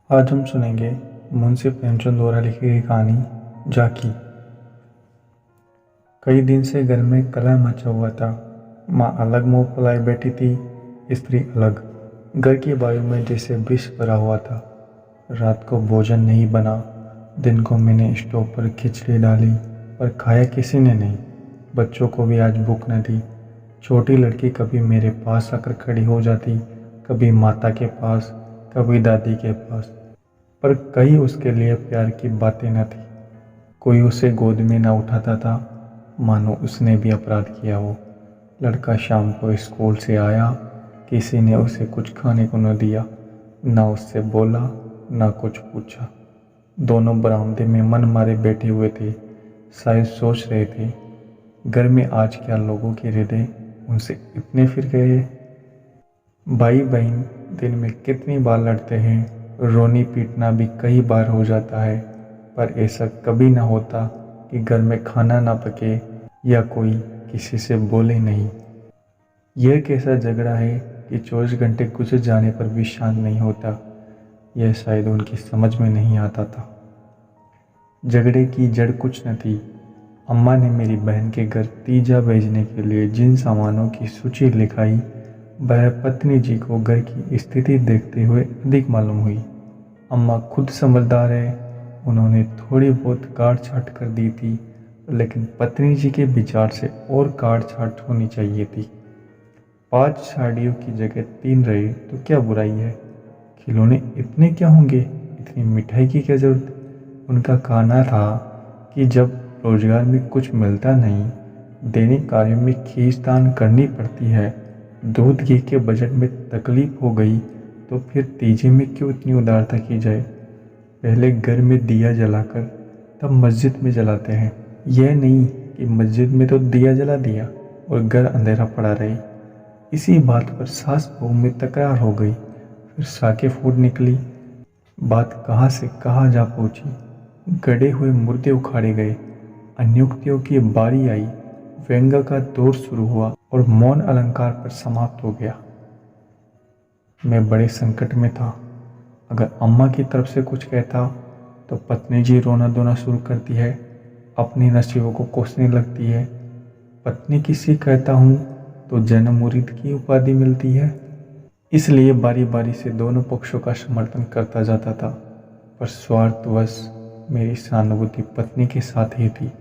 आज हम सुनेंगे मुंशी प्रेमचंद द्वारा लिखी गई कहानी झांकी। कई दिन से घर में कलह मचा हुआ था। माँ अलग मुंह फुलाए बैठी थी, स्त्री अलग। घर की वायु में जैसे विष भरा हुआ था। रात को भोजन नहीं बना। दिन को मैंने स्टोव पर खिचड़ी डाली, पर खाया किसी ने नहीं। बच्चों को भी आज भूख न थी। छोटी लड़की कभी मेरे पास आकर खड़ी हो जाती, कभी माता के पास, कभी दादी के पास, पर कहीं उसके लिए प्यार की बातें न थी। कोई उसे गोद में न उठाता था, मानो उसने भी अपराध किया हो। लड़का शाम को स्कूल से आया, किसी ने उसे कुछ खाने को न दिया, न उससे बोला, न कुछ पूछा। दोनों बरामदे में मन मारे बैठे हुए थे, शायद सोच रहे थे घर में आज क्या लोगों के हृदय उनसे इतने फिर गए। भाई बहन दिन में कितनी बार लड़ते हैं, रोनी पीटना भी कई बार हो जाता है, पर ऐसा कभी ना होता कि घर में खाना ना पके या कोई किसी से बोले नहीं। यह कैसा झगड़ा है कि 24 घंटे गुजर जाने पर भी शांत नहीं होता, यह शायद उनकी समझ में नहीं आता था। झगड़े की जड़ कुछ न थी। अम्मा ने मेरी बहन के घर तीजा भेजने के लिए जिन सामानों की सूची लिखाई, वह पत्नी जी को घर की स्थिति देखते हुए अधिक मालूम हुई। अम्मा खुद समझदार है, उन्होंने थोड़ी बहुत काट छाट कर दी थी, लेकिन पत्नी जी के विचार से और काट छाट होनी चाहिए थी। 5 साड़ियों की जगह 3 रहे तो क्या बुराई है। खिलौने इतने क्या होंगे, इतनी मिठाई की क्या जरूरत। उनका कहना था कि जब रोजगार में कुछ मिलता नहीं, दैनिक कार्यों में खींचतान करनी पड़ती है, दूध घी के बजट में तकलीफ हो गई, तो फिर तीजे में क्यों इतनी उदारता की जाए। पहले घर में दिया जलाकर तब मस्जिद में जलाते हैं। यह नहीं कि मस्जिद में तो दिया जला दिया और घर अंधेरा पड़ा रहे। इसी बात पर सास बहू में तकरार हो गई, फिर साके फूट निकली। बात कहाँ से कहाँ जा पहुंची। गड़े हुए मुर्दे उखाड़े गए, अन्योक्तियों की बारी आई, व्यंग्य का दौर शुरू हुआ और मौन अलंकार पर समाप्त हो गया। मैं बड़े संकट में था। अगर अम्मा की तरफ से कुछ कहता तो पत्नी जी रोना धोना शुरू करती है, अपनी नसीबों को कोसने लगती है। पत्नी किसी कहता हूँ तो जन्म मुरीद की उपाधि मिलती है। इसलिए बारी बारी से दोनों पक्षों का समर्थन करता जाता था, पर स्वार्थवश मेरी सहानुभूति पत्नी के साथ ही थी।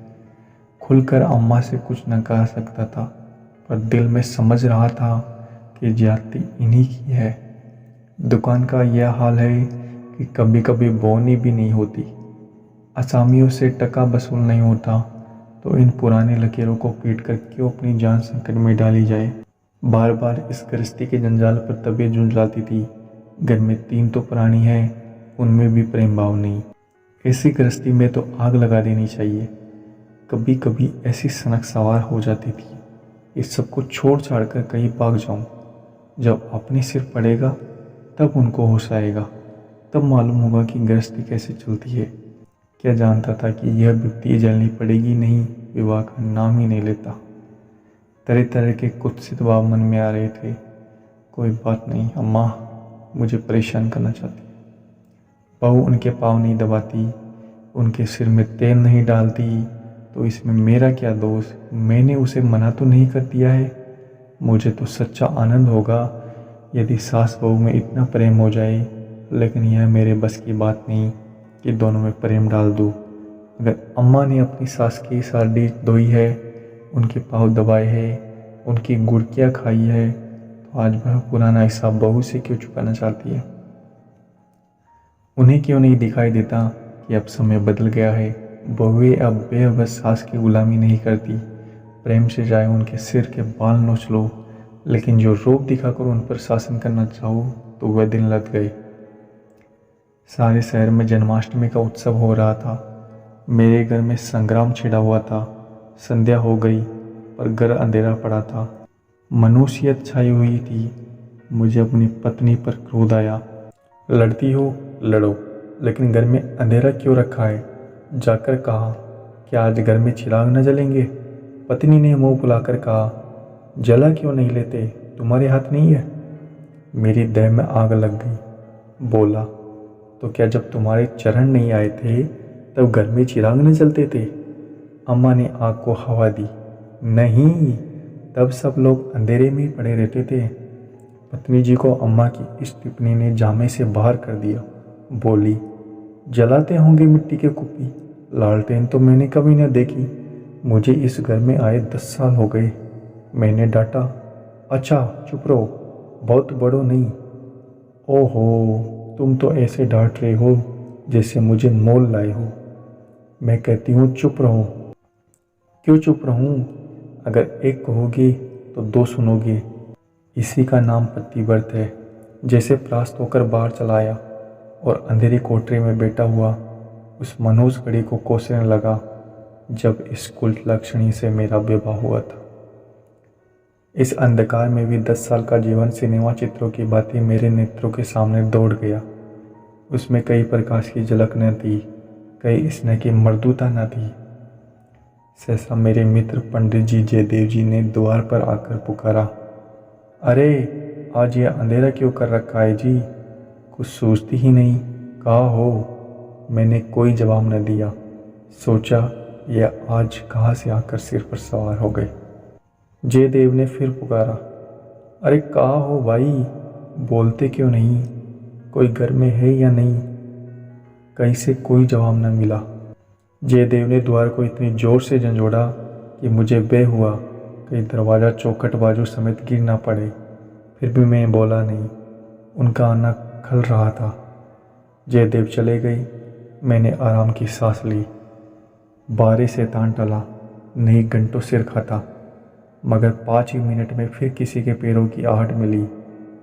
खुलकर अम्मा से कुछ न कह सकता था, पर दिल में समझ रहा था कि ज्यादती इन्हीं की है। दुकान का यह हाल है कि कभी कभी बोनी भी नहीं होती, असामियों से टका वसूल नहीं होता, तो इन पुरानी लकीरों को पीट कर क्यों अपनी जान संकट में डाली जाए। बार बार इस गृहस्थी के जंजाल पर तबीयत झुंझलाती थी। घर में 3 तो प्राणी हैं, उनमें भी प्रेम भाव नहीं। ऐसी गृहस्थी में तो आग लगा देनी चाहिए। कभी कभी ऐसी सनक सवार हो जाती थी, इस सब को छोड़ छाड़ कर कहीं भाग जाऊं। जब अपने सिर पड़ेगा तब उनको होश आएगा, तब मालूम होगा कि गृहस्थी कैसे चलती है। क्या जानता था कि यह विपत्ति जलनी पड़ेगी नहीं, विवाह का नाम ही नहीं लेता। तरह तरह के कुत्सित भाव मन में आ रहे थे। कोई बात नहीं, अम्मा मुझे परेशान करना चाहती। बहू उनके पाँव नहीं दबाती, उनके सिर में तेल नहीं डालती, तो इसमें मेरा क्या दोष। मैंने उसे मना तो नहीं कर दिया है। मुझे तो सच्चा आनंद होगा यदि सास बहू में इतना प्रेम हो जाए, लेकिन यह मेरे बस की बात नहीं कि दोनों में प्रेम डाल दूँ। अगर अम्मा ने अपनी सास की साड़ी धोई है, उनके पाँव दबाए हैं, उनकी गुड़कियाँ खाई है, तो आज वह पुराना हिसाब बहू से क्यों चुकाना चाहती है। उन्हें क्यों नहीं दिखाई देता कि अब समय बदल गया है। बहुएं अब बेबस सास की गुलामी नहीं करती। प्रेम से जाए उनके सिर के बाल नोच लो, लेकिन जो रूप दिखाकर उन पर शासन करना चाहो तो वह दिन लग गए। सारे शहर में जन्माष्टमी का उत्सव हो रहा था। मेरे घर में संग्राम छिड़ा हुआ था। संध्या हो गई पर घर अंधेरा पड़ा था। मनुष्यत छाई हुई थी। मुझे अपनी पत्नी पर क्रोध आया। लड़ती हो लड़ो, लेकिन घर में अंधेरा क्यों रखा है। जाकर कहा, क्या आज घर में चिराग न जलेंगे। पत्नी ने मुंह फुलाकर कहा, जला क्यों नहीं लेते, तुम्हारे हाथ नहीं है। मेरी देह में आग लग गई। बोला, तो क्या जब तुम्हारे चरण नहीं आए थे तब घर में चिराग न जलते थे? अम्मा ने आग को हवा दी। नहीं, तब सब लोग अंधेरे में ही पड़े रहते थे। पत्नी जी को अम्मा की इस टिप्पणी ने जामे से बाहर कर दिया। बोली, जलाते होंगे मिट्टी के कुप्पी, लालटेन तो मैंने कभी न देखी। मुझे इस घर में आए 10 साल हो गए। मैंने डांटा, अच्छा चुप रहो, बहुत बड़ो नहीं। ओहो, तुम तो ऐसे डांट रहे हो जैसे मुझे मोल लाए हो। मैं कहती हूँ चुप रहो। क्यों चुप रहूँ? अगर एक कहोगे तो 2 सुनोगे। इसी का नाम पतिव्रत है। जैसे परास्त होकर बाहर चला आया और अंधेरी कोठरी में बैठा हुआ उस मनोज घड़ी को कोसने लगा जब इस कुलक्षणी से मेरा विवाह हुआ था। इस अंधकार में भी 10 साल का जीवन सिनेमा चित्रों की भांति मेरे नेत्रों के सामने दौड़ गया। उसमें कई प्रकाश की झलक न थी, कई स्नेह की मृदुता न थी। सहसा मेरे मित्र पंडित जी जयदेव जी ने द्वार पर आकर पुकारा, अरे आज यह अंधेरा क्यों कर रखा है जी? कुछ सोचती ही नहीं, कहा हो? मैंने कोई जवाब न दिया। सोचा यह आज कहाँ से आकर सिर पर सवार हो गए। जयदेव ने फिर पुकारा, अरे कहा हो भाई, बोलते क्यों नहीं? कोई घर में है या नहीं? कहीं से कोई जवाब न मिला। जयदेव ने द्वार को इतनी जोर से झंझोड़ा कि मुझे भय हुआ कहीं दरवाज़ा चौखट बाजू समेत गिर ना पड़े। फिर भी मैं बोला नहीं। उनका आना खल रहा था। जयदेव चले गए। मैंने आराम की सांस ली। बारे से तान टला, नहीं घंटों सिर खाता, मगर 5 ही मिनट में फिर किसी के पैरों की आहट मिली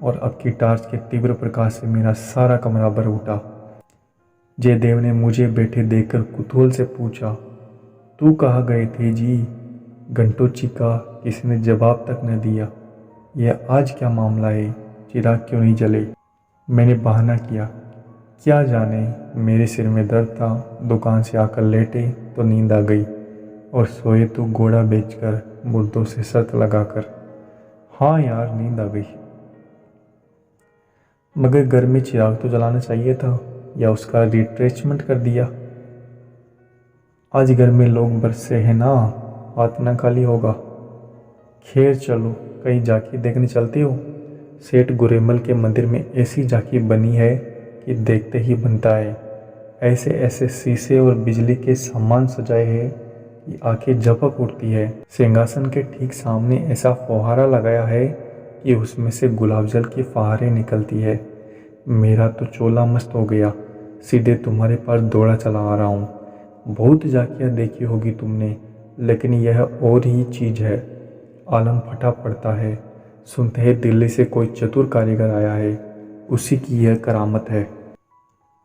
और अब की टार्च के तीव्र प्रकाश से मेरा सारा कमरा भर उठा। जयदेव ने मुझे बैठे देखकर कुतूहल से पूछा, तू कहाँ गए थे जी? घंटों चीखा, किसी ने जवाब तक न दिया। यह आज क्या मामला है? चिराग क्यों नहीं जले? मैंने बहाना किया, क्या जाने, मेरे सिर में दर्द था। दुकान से आकर लेटे तो नींद आ गई और सोए तो घोड़ा बेचकर मुर्दों से शर्त लगाकर। हाँ यार, नींद आ गई। मगर घर में चिराग तो जलाना चाहिए था, या उसका रिट्रेचमेंट कर दिया। आज घर में लोग बरसे हैं ना, हाथ ना खाली होगा। खैर चलो, कहीं झांकी देखने चलते हो? सेठ गुरेमल के मंदिर में ऐसी झांकी बनी है कि देखते ही बनता है। ऐसे ऐसे शीशे और बिजली के सामान सजाए हैं कि आंखें झपक उठती है। सिंहासन के ठीक सामने ऐसा फुहारा लगाया है कि उसमें से गुलाब जल की फुहारें निकलती है। मेरा तो चोला मस्त हो गया, सीधे तुम्हारे पास दौड़ा चला आ रहा हूँ। बहुत झांकियाँ देखी होगी तुमने, लेकिन यह और ही चीज़ है। आलम फटा पड़ता है। सुनते हैं दिल्ली से कोई चतुर कारीगर आया है, उसी की यह करामत है।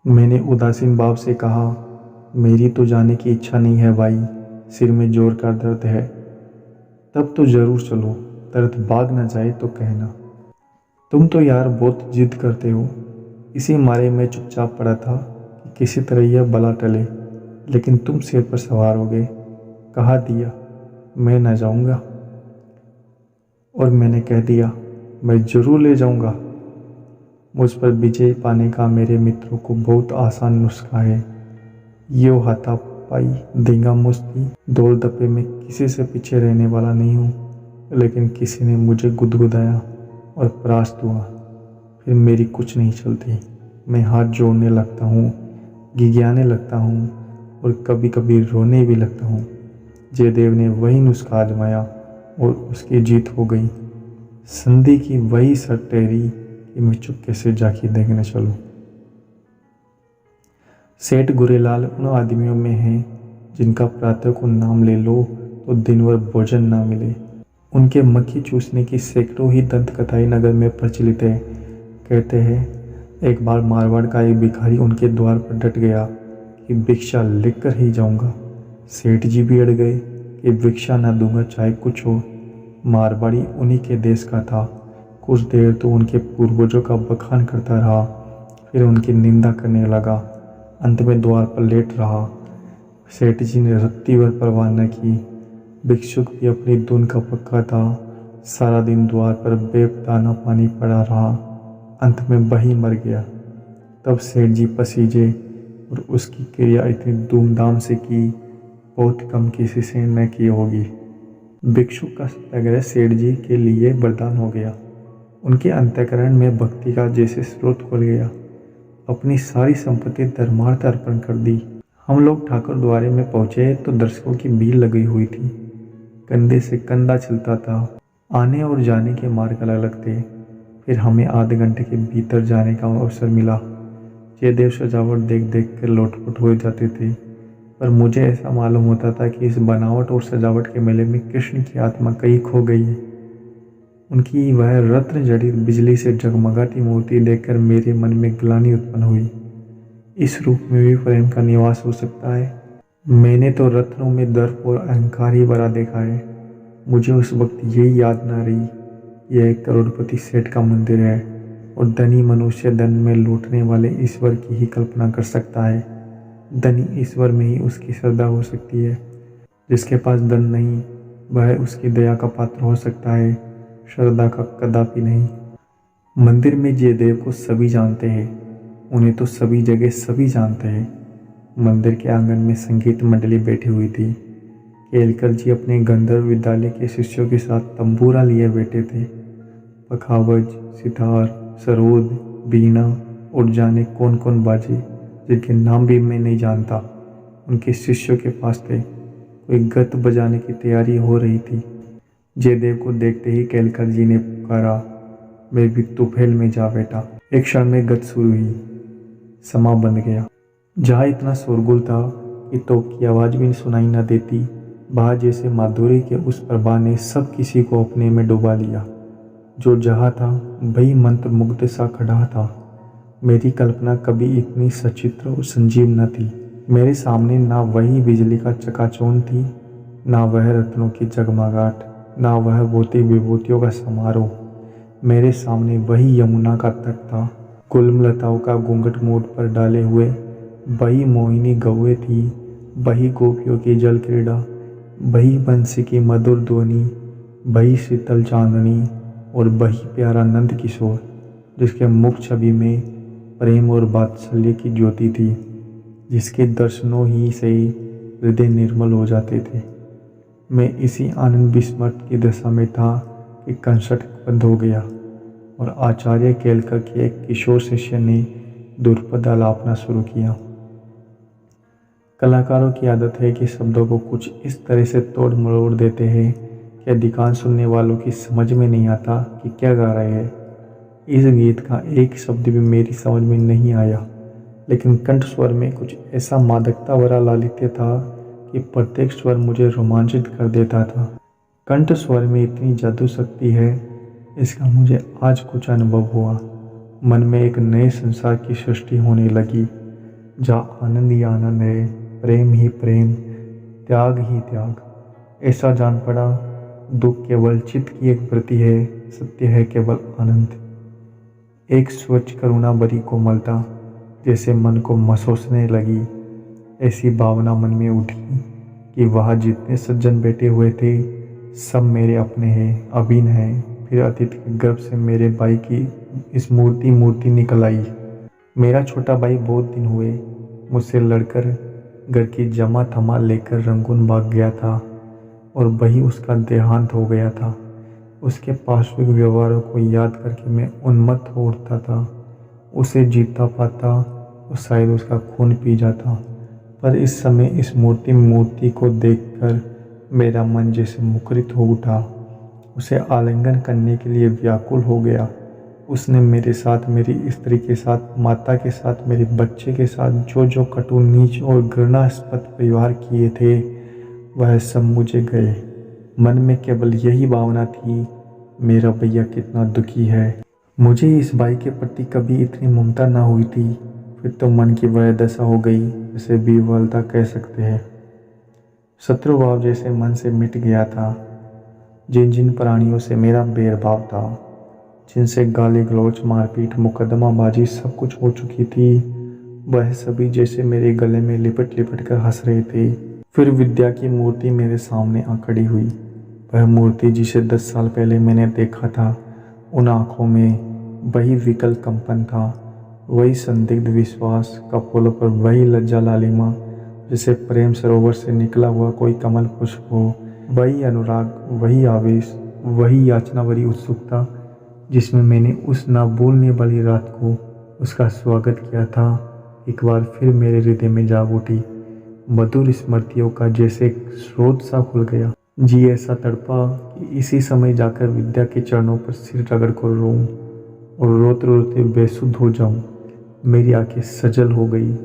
मैंने उदासीन भाव से कहा, मेरी तो जाने की इच्छा नहीं है भाई, सिर में जोर का दर्द है। तब तो ज़रूर चलो, दर्द भाग न जाए तो कहना। तुम तो यार बहुत जिद करते हो। इसी मारे मैं चुपचाप पड़ा था कि किसी तरह यह बला टले, लेकिन तुम सिर पर सवार हो गए। कहा दिया मैं न जाऊंगा, और मैंने कह दिया मैं ज़रूर ले जाऊंगा। मुझ पर विजय पाने का मेरे मित्रों को बहुत आसान नुस्खा है। यो हाथापाई, दींगा मुश्ती, दौड़ धप्पे में किसी से पीछे रहने वाला नहीं हूँ। लेकिन किसी ने मुझे गुदगुदाया और परास्त हुआ, फिर मेरी कुछ नहीं चलती। मैं हाथ जोड़ने लगता हूँ, गिगियाने लगता हूँ और कभी कभी रोने भी लगता हूँ। जयदेव ने वही नुस्खा आजमाया और उसकी जीत हो गई। संधि की वही शर्त ठहरी कि मैं चुपके से झांकी देखने चलूं। सेठ गुरेलाल उन आदमियों में हैं जिनका प्रातः को नाम ले लो तो दिन भर भोजन ना मिले। उनके मक्खी चूसने की सैकड़ों ही दंत कथाएं नगर में प्रचलित है। कहते हैं एक बार मारवाड़ का एक भिखारी उनके द्वार पर डट गया कि भिक्षा लेकर ही जाऊंगा। सेठ जी भी अड़ गए कि भिक्षा ना दूंगा चाहे कुछ हो। मारवाड़ी उन्हीं के देश का था। कुछ देर तो उनके पूर्वजों का बखान करता रहा, फिर उनकी निंदा करने लगा। अंत में द्वार पर लेट रहा। सेठ जी ने रत्ती भर परवाह न की। भिक्षुक भी अपनी धुन का पक्का था। सारा दिन द्वार पर बेदाना पानी पड़ा रहा। अंत में वही मर गया। तब सेठ जी पसीजे और उसकी क्रिया इतनी धूमधाम से की, बहुत कम किसी से न की होगी। भिक्षु का सत्याग्रह सेठ जी के लिए वरदान हो गया। उनके अंतःकरण में भक्ति का जैसे स्रोत खुल गया। अपनी सारी संपत्ति धर्मार्थ अर्पण कर दी। हम लोग ठाकुर द्वारे में पहुंचे तो दर्शकों की भीड़ लगी हुई थी। कंधे से कंधा चलता था। आने और जाने के मार्ग अलग अलग थे। फिर हमें आधे घंटे के भीतर जाने का अवसर मिला। जयदेव सजावट देख देख कर लोटपोट हो जाते थे, पर मुझे ऐसा मालूम होता था कि इस बनावट और सजावट के मेले में कृष्ण की आत्मा कहीं खो गई है। उनकी वह रत्न जड़ित बिजली से जगमगाती मूर्ति देखकर मेरे मन में ग्लानि उत्पन्न हुई। इस रूप में भी प्रेम का निवास हो सकता है? मैंने तो रत्नों में दर्प और अहंकार ही भरा देखा है। मुझे उस वक्त यही याद न रही, यह एक करोड़पति सेठ का मंदिर है और धनी मनुष्य धन में लूटने वाले ईश्वर की ही कल्पना कर सकता है। धनी ईश्वर में ही उसकी श्रद्धा हो सकती है। जिसके पास धन नहीं, वह उसकी दया का पात्र हो सकता है, श्रद्धा का कदापि नहीं। मंदिर में जयदेव को सभी जानते हैं, उन्हें तो सभी जगह सभी जानते हैं। मंदिर के आंगन में संगीत मंडली बैठी हुई थी। केलकर जी अपने गंधर्व विद्यालय के शिष्यों के साथ तंबूरा लिए बैठे थे। पखावज, सितार, सरोद, बीना और जाने कौन कौन बाजे, जिनके नाम भी मैं नहीं जानता, उनके शिष्यों के पास थे। कोई गत बजाने की तैयारी हो रही थी। जयदेव को देखते ही केलकर जी ने पुकारा, मैं भी तुफेल में जा बैठा। एक क्षण में गत शुरू हुई। समा बंध गया। जहाँ इतना शोरगुल था कि तोप की आवाज़ भी सुनाई न देती, वहाँ जैसे माधुरी के उस प्रवाह ने सब किसी को अपने में डुबा लिया। जो जहाँ था वही मंत्र मुग्ध सा खड़ा था। मेरी कल्पना कभी इतनी सचित्र और संजीव न थी। मेरे सामने ना वही बिजली का चकाचौंध थी, ना वह रत्नों की जगमगाहट, ना वह भौतिक विभूतियों का समारोह। मेरे सामने वही यमुना का तट था, गुलमलताओं का घूंघट मोड़ पर डाले हुए। वही मोहिनी गौएं थी, वही गोपियों की जल क्रीड़ा, वही बंसी की मधुर ध्वनि, वही शीतल चांदनी और वही प्यारा नंद किशोर, जिसके मुख छवि में प्रेम और वात्सल्य की ज्योति थी, जिसके दर्शनों ही से हृदय निर्मल हो जाते थे। मैं इसी आनंद विस्मृत की दशा में था कि कंसर्ट बंद हो गया और आचार्य केलकर के एक किशोर शिष्य ने दुर्पद आलापना शुरू किया। कलाकारों की आदत है कि शब्दों को कुछ इस तरह से तोड़ मरोड़ देते हैं कि अधिकांश सुनने वालों की समझ में नहीं आता कि क्या गा रहे हैं। इस गीत का एक शब्द भी मेरी समझ में नहीं आया, लेकिन कंठ स्वर में कुछ ऐसा मादकता भरा लालित्य था कि प्रत्येक स्वर मुझे रोमांचित कर देता था। कंठ स्वर में इतनी जादू शक्ति है, इसका मुझे आज कुछ अनुभव हुआ। मन में एक नए संसार की सृष्टि होने लगी, जहाँ आनंद ही आनंद है, प्रेम ही प्रेम, त्याग ही त्याग। ऐसा जान पड़ा, दुख केवल चित्त की एक वृत्ति है, सत्य है केवल आनंद। एक स्वच्छ करुणा भरी कोमलता जैसे मन को महसूसने लगी। ऐसी भावना मन में उठी कि वहाँ जितने सज्जन बैठे हुए थे, सब मेरे अपने हैं, अभिन्न हैं। फिर अतीत के गर्भ से मेरे भाई की स्मृति निकल आई। मेरा छोटा भाई बहुत दिन हुए मुझसे लड़कर घर की जमा थमा लेकर रंगून भाग गया था और वही उसका देहांत हो गया था। उसके पार्श्विक व्यवहारों को याद करके मैं उन्मत्त हो उठता था। उसे जीता पाता और शायद उसका खून पी जाता, पर इस समय इस मूर्ति को देखकर मेरा मन जैसे मुखरित हो उठा। उसे आलिंगन करने के लिए व्याकुल हो गया। उसने मेरे साथ, मेरी स्त्री के साथ, माता के साथ, मेरे बच्चे के साथ जो जो कटु, नीच और घृणास्पद व्यवहार किए थे, वह सब मुझे गए। मन में केवल यही भावना थी, मेरा भैया कितना दुखी है। मुझे इस भाई के प्रति कभी इतनी ममता ना हुई थी। फिर तो मन की वह दशा हो गई जिसे विह्वलता कह सकते हैं। शत्रुभाव जैसे मन से मिट गया था। जिन जिन प्राणियों से मेरा बैरभाव था, जिनसे गाली गलौच, मारपीट, मुकदमाबाजी सब कुछ हो चुकी थी, वह सभी जैसे मेरे गले में लिपट लिपट कर हंस रहे थे। फिर विद्या की मूर्ति मेरे सामने आ खड़ी हुई। वह मूर्ति जिसे 10 साल पहले मैंने देखा था, उन आँखों में वही विकल कंपन था, वही संदिग्ध विश्वास का फूलों पर वही लज्जा लालिमा जैसे प्रेम सरोवर से निकला हुआ कोई कमल पुष्प हो, वही अनुराग, वही आवेश, वही याचना भरी उत्सुकता जिसमें मैंने उस ना भूलने वाली रात को उसका स्वागत किया था, एक बार फिर मेरे हृदय में जाग उठी। मधुर स्मृतियों का जैसे एक स्रोत सा खुल गया। जी ऐसा तड़पा कि इसी समय जाकर विद्या के चरणों पर सिर रगड़ कर रोऊं और रोते रोते बेसुध हो जाऊं। मेरी आंखें सजल हो गई।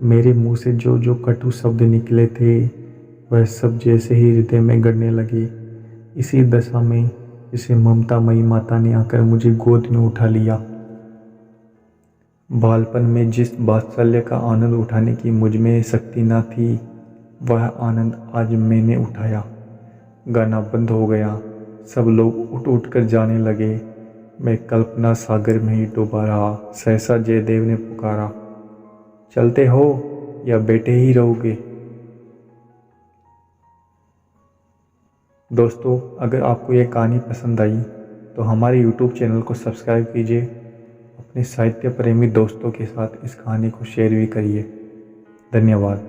मेरे मुंह से जो जो कटु शब्द निकले थे वह सब जैसे ही हृदय में गड़ने लगे। इसी दशा में जिसे ममतामयी माता ने आकर मुझे गोद में उठा लिया। बालपन में जिस वात्सल्य का आनंद उठाने की मुझ में शक्ति न थी, वह आनंद आज मैंने उठाया। गाना बंद हो गया, सब लोग उठ उठ कर जाने लगे। मैं कल्पना सागर में ही डूबा रहा। सहसा जयदेव ने पुकारा, चलते हो या बैठे ही रहोगे? दोस्तों, अगर आपको ये कहानी पसंद आई तो हमारे YouTube चैनल को सब्सक्राइब कीजिए। अपने साहित्य प्रेमी दोस्तों के साथ इस कहानी को शेयर भी करिए। धन्यवाद।